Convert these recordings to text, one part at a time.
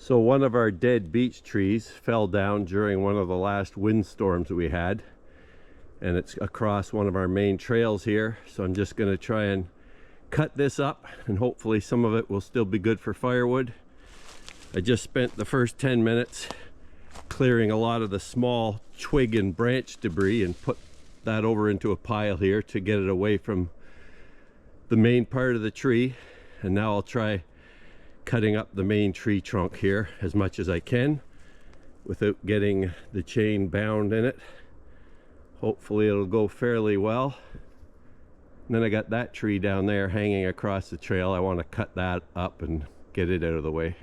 So one of our dead beech trees fell down during one of the last windstorms we had, and it's across one of our main trails here. So I'm just going to try and cut this up, and hopefully some of it will still be good for firewood. I just spent the first 10 minutes clearing a lot of the small twig and branch debris and put that over into a pile here to get it away from the main part of the tree. And now I'll try cutting up the main tree trunk here as much as I can without getting the chain bound in it. Hopefully it'll go fairly well. And then I got that tree down there hanging across the trail. I want to cut that up and get it out of the way.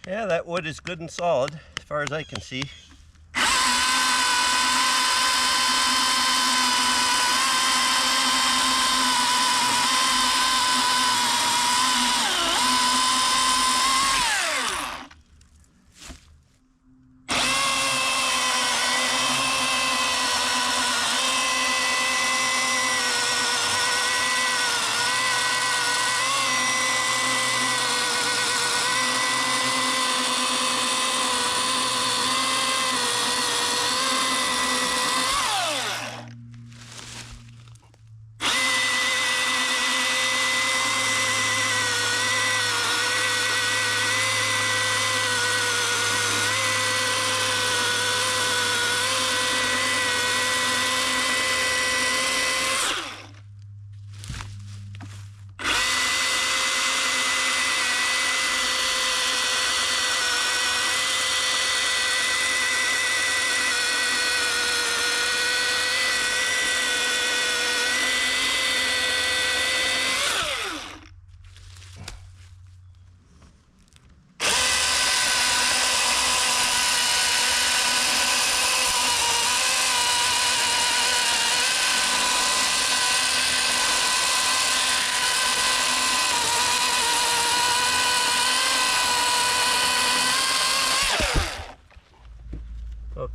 Yeah, that wood is good and solid as far as I can see.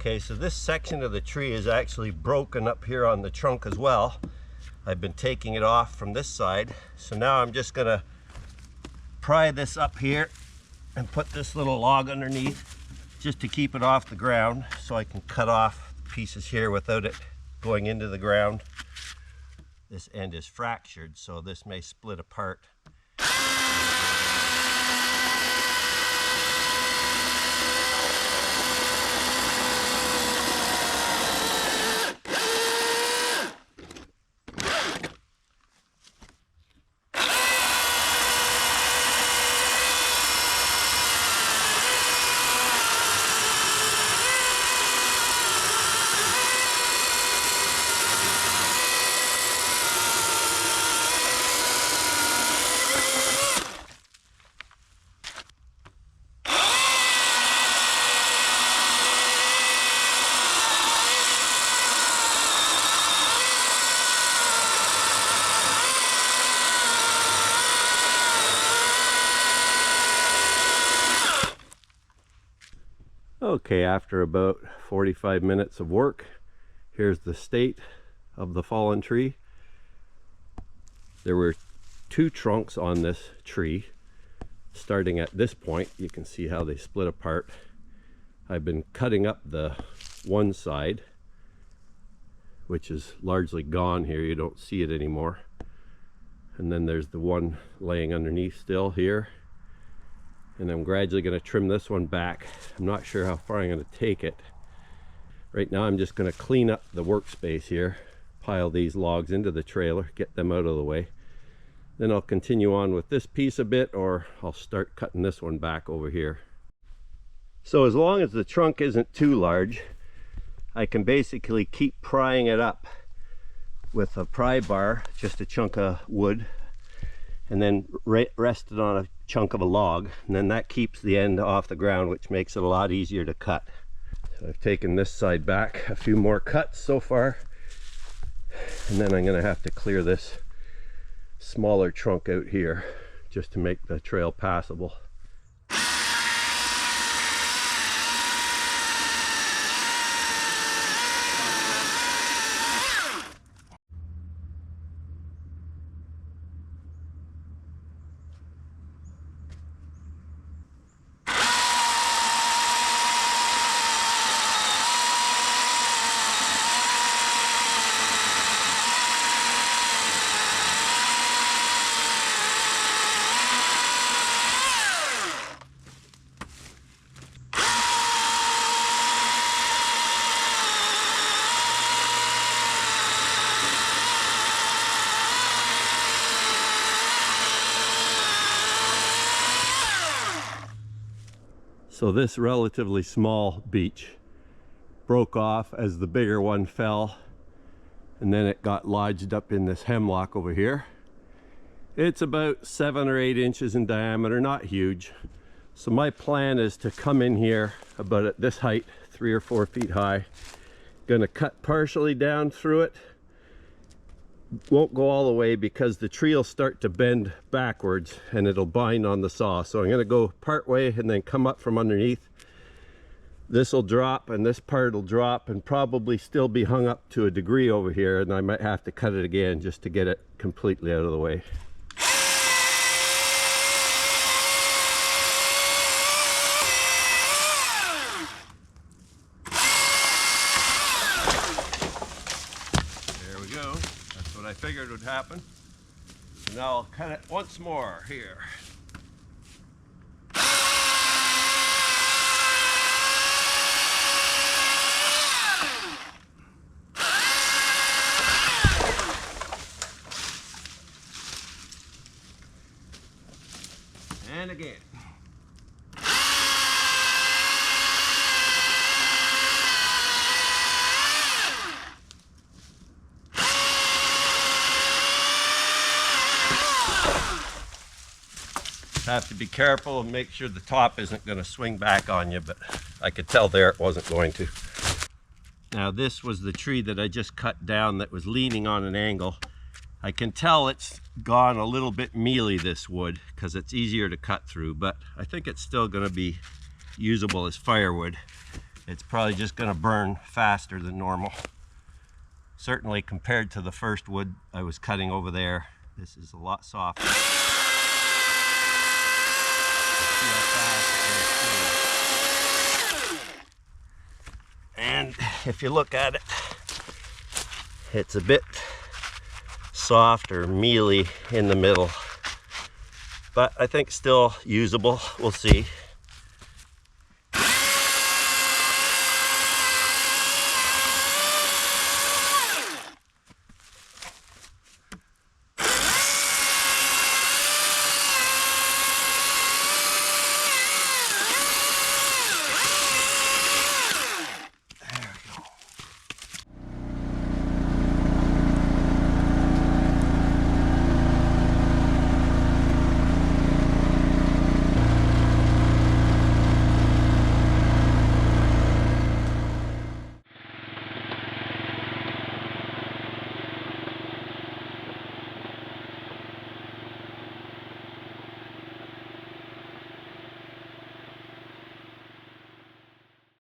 Okay, so this section of the tree is actually broken up here on the trunk as well. I've been taking it off from this side. So now I'm just gonna pry this up here and put this little log underneath just to keep it off the ground so I can cut off pieces here without it going into the ground. This end is fractured, so this may split apart. Okay, after about 45 minutes of work, here's the state of the fallen tree. There were two trunks on this tree. Starting at this point, you can see how they split apart. I've been cutting up the one side, which is largely gone here. You don't see it anymore. And then there's the one laying underneath still here. And I'm gradually going to trim this one back. I'm not sure how far I'm going to take it, Right now I'm just going to clean up the workspace here, pile these logs into the trailer, get them out of the way. Then I'll continue on with this piece a bit, or I'll start cutting this one back over here. So as long as the trunk isn't too large, I can basically keep prying it up with a pry bar, just a chunk of wood, and then rest it on a chunk of a log, and then that keeps the end off the ground, which makes it a lot easier to cut. So I've taken this side back a few more cuts so far, and then I'm going to have to clear this smaller trunk out here just to make the trail passable. So this relatively small beech broke off as the bigger one fell, and then it got lodged up in this hemlock over here. It's about 7 or 8 inches in diameter, not huge. So my plan is to come in here about at this height, 3 or 4 feet high. Gonna cut partially down through it. Won't go all the way because the tree will start to bend backwards and it'll bind on the saw. So I'm going to go part way and then come up from underneath. This will drop and this part will drop and probably still be hung up to a degree over here, and I might have to cut it again just to get it completely out of the way. I figured would happen. So now I'll cut it once more here. And again. Have to be careful and make sure the top isn't going to swing back on you, but I could tell there it wasn't going to. Now this was the tree that I just cut down that was leaning on an angle. I can tell it's gone a little bit mealy, this wood, because it's easier to cut through, but I think it's still going to be usable as firewood. It's probably just going to burn faster than normal. Certainly compared to the first wood I was cutting over there, this is a lot softer. And if you look at it, it's a bit soft or mealy in the middle, but I think still usable. We'll see.